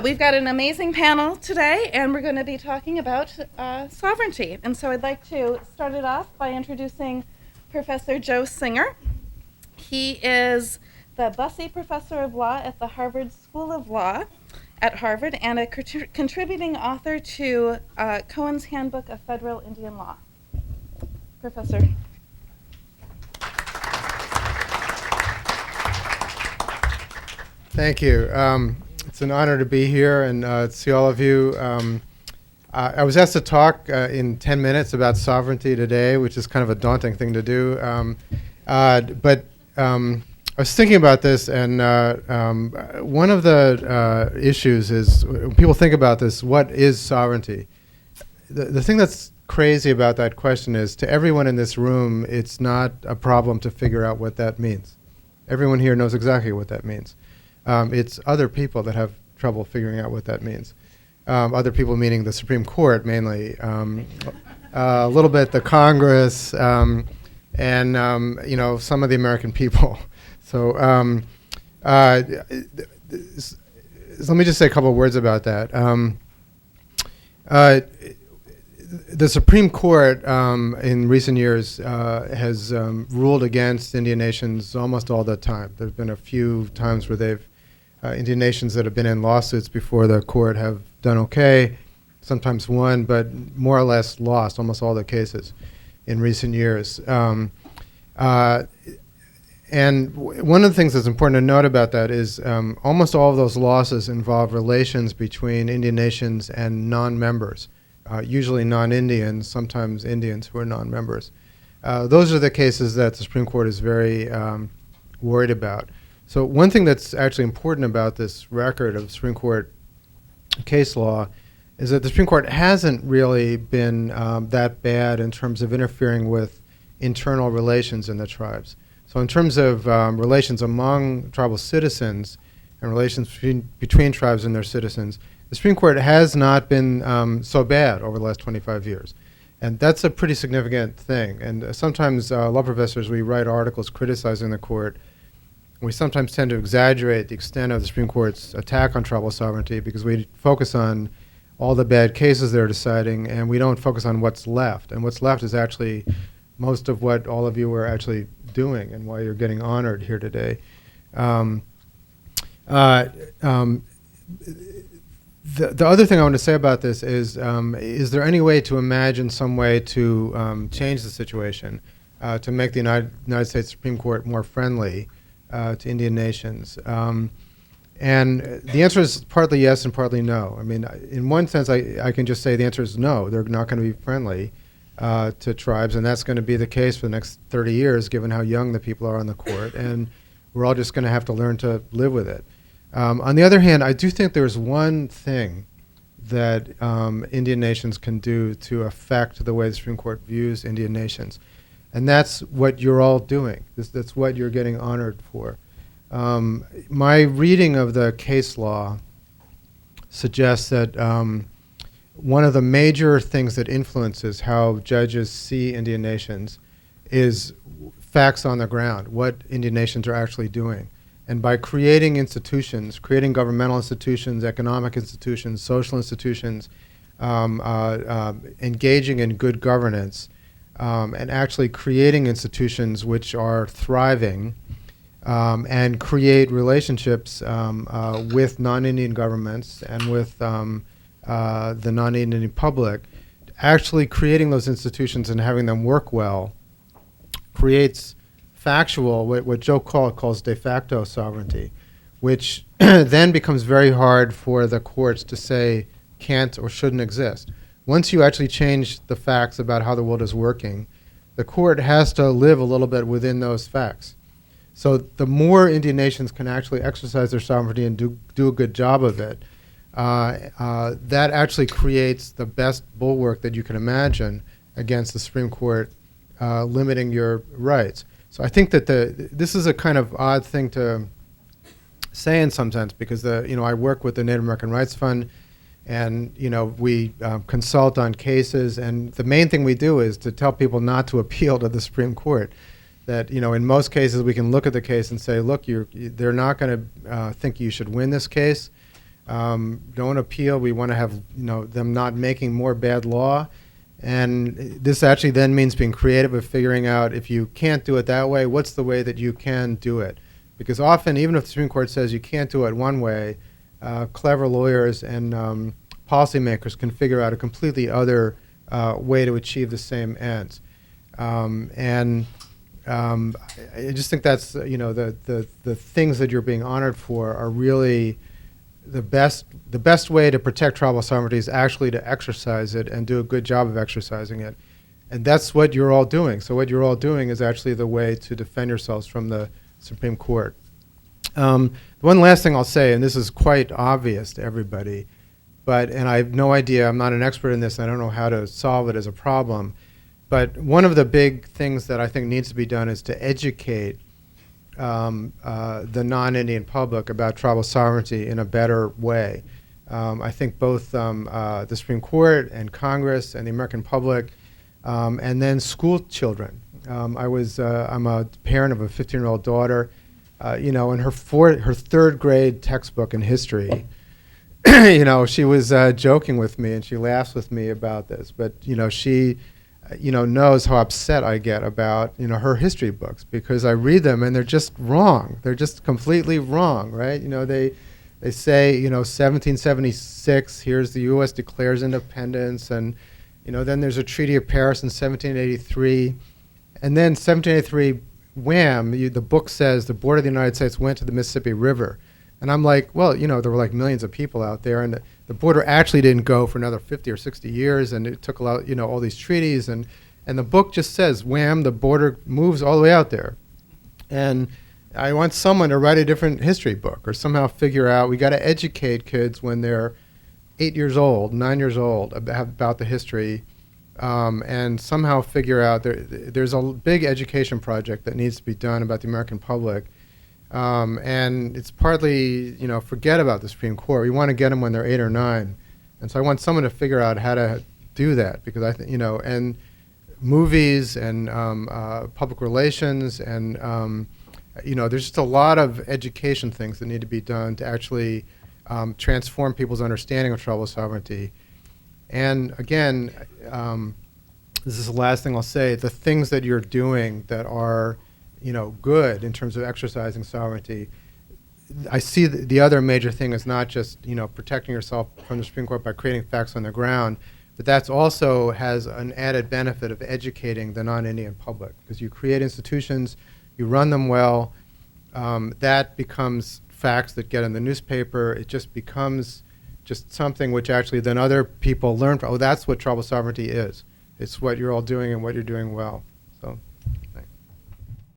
We've got an amazing panel today, and we're going to be talking about sovereignty. And so I'd like to start it off by introducing Professor Joe Singer. He is the Bussey Professor of Law at the Harvard School of Law at Harvard and a contributing author to Cohen's Handbook of Federal Indian Law. Professor. Thank you. It's an honor to be here and see all of you. I was asked to talk in 10 minutes about sovereignty today, which is kind of a daunting thing to do. But I was thinking about this, and one of the issues is, when people think about this, what is sovereignty? The thing that's crazy about that question is, to everyone in this room, it's not a problem to figure out what that means. Everyone here knows exactly what that means. It's other people that have trouble figuring out what that means. Other people meaning the Supreme Court mainly, a little bit the Congress, and some of the American people. So let me just say a couple of words about that. The Supreme Court in recent years has ruled against Indian nations almost all the time. There have been a few times where they've Indian nations that have been in lawsuits before the court have done okay, sometimes won, but more or less lost almost all the cases in recent years. And one of the things that's important to note about that is almost all of those losses involve relations between Indian nations and non-members, usually non-Indians, sometimes Indians who are non-members. Those are the cases that the Supreme Court is very worried about. So one thing that's actually important about this record of Supreme Court case law is that the Supreme Court hasn't really been that bad in terms of interfering with internal relations in the tribes. So in terms of relations among tribal citizens and relations between tribes and their citizens, the Supreme Court has not been so bad over the last 25 years. And that's a pretty significant thing. And sometimes law professors, we write articles criticizing the court. We sometimes tend to exaggerate the extent of the Supreme Court's attack on tribal sovereignty because we focus on all the bad cases they're deciding, and we don't focus on what's left. And what's left is actually most of what all of you are actually doing and why you're getting honored here today. The other thing I want to say about this is there any way to imagine some way to change the situation, to make the United States Supreme Court more friendly to Indian nations? And the answer is partly yes and partly no. I mean, in one sense, I can just say the answer is no. They're not going to be friendly to tribes, and that's going to be the case for the next 30 years, given how young the people are on the court. And we're all just going to have to learn to live with it. On the other hand, I do think there's one thing that Indian nations can do to affect the way the Supreme Court views Indian nations. And that's what you're all doing. That's what you're getting honored for. My reading of the case law suggests that one of the major things that influences how judges see Indian nations is facts on the ground, what Indian nations are actually doing. And by creating institutions, creating governmental institutions, economic institutions, social institutions, engaging in good governance, and actually creating institutions which are thriving and create relationships with non-Indian governments and with the non-Indian public, actually creating those institutions and having them work well creates factual, what Joe calls de facto sovereignty, which then becomes very hard for the courts to say can't or shouldn't exist. Once you actually change the facts about how the world is working, the court has to live a little bit within those facts. So the more Indian nations can actually exercise their sovereignty and do a good job of it, that actually creates the best bulwark that you can imagine against the Supreme Court limiting your rights. So I think that this is a kind of odd thing to say in some sense, because I work with the Native American Rights Fund, and we consult on cases, and the main thing we do is to tell people not to appeal to the Supreme Court. That in most cases we can look at the case and say, look, they're not going to think you should win this case. Don't appeal. We want to have them not making more bad law. And this actually then means being creative of figuring out, if you can't do it that way, what's the way that you can do it? Because often, even if the Supreme Court says you can't do it one way, clever lawyers and policymakers can figure out a completely other way to achieve the same ends. I just think that's, the things that you're being honored for are really the best way to protect tribal sovereignty is actually to exercise it and do a good job of exercising it. And that's what you're all doing. So what you're all doing is actually the way to defend yourselves from the Supreme Court. One last thing I'll say, and this is quite obvious to everybody, and I have no idea, I'm not an expert in this, I don't know how to solve it as a problem, but one of the big things that I think needs to be done is to educate the non-Indian public about tribal sovereignty in a better way. I think both the Supreme Court and Congress and the American public, and then school children. I'm a parent of a 15-year-old daughter. In her third grade textbook in history, she was joking with me and she laughs with me about this, but she knows how upset I get about her history books, because I read them and they're just wrong. They're just completely wrong, right? They say 1776. Here's the U.S. declares independence, and then there's a Treaty of Paris in 1783, and then 1783. Wham! The book says the border of the United States went to the Mississippi River. And I'm like, well, there were like millions of people out there, and the border actually didn't go for another 50 or 60 years, and it took a lot, all these treaties, and the book just says, wham, the border moves all the way out there. And I want someone to write a different history book or somehow figure out, we got to educate kids when they're 8 years old, 9 years old about the history. And somehow figure out there's a big education project that needs to be done about the American public. And it's partly, forget about the Supreme Court. We want to get them when they're 8 or 9. And so I want someone to figure out how to do that, because I think, and movies and public relations and, there's just a lot of education things that need to be done to actually transform people's understanding of tribal sovereignty. And again, this is the last thing I'll say, the things that you're doing that are, good in terms of exercising sovereignty. I see the other major thing is not just, protecting yourself from the Supreme Court by creating facts on the ground, but that's also has an added benefit of educating the non-Indian public, because you create institutions, you run them well, that becomes facts that get in the newspaper. It just becomes just something which actually then other people learn from. Oh, that's what tribal sovereignty is. It's what you're all doing and what you're doing well. So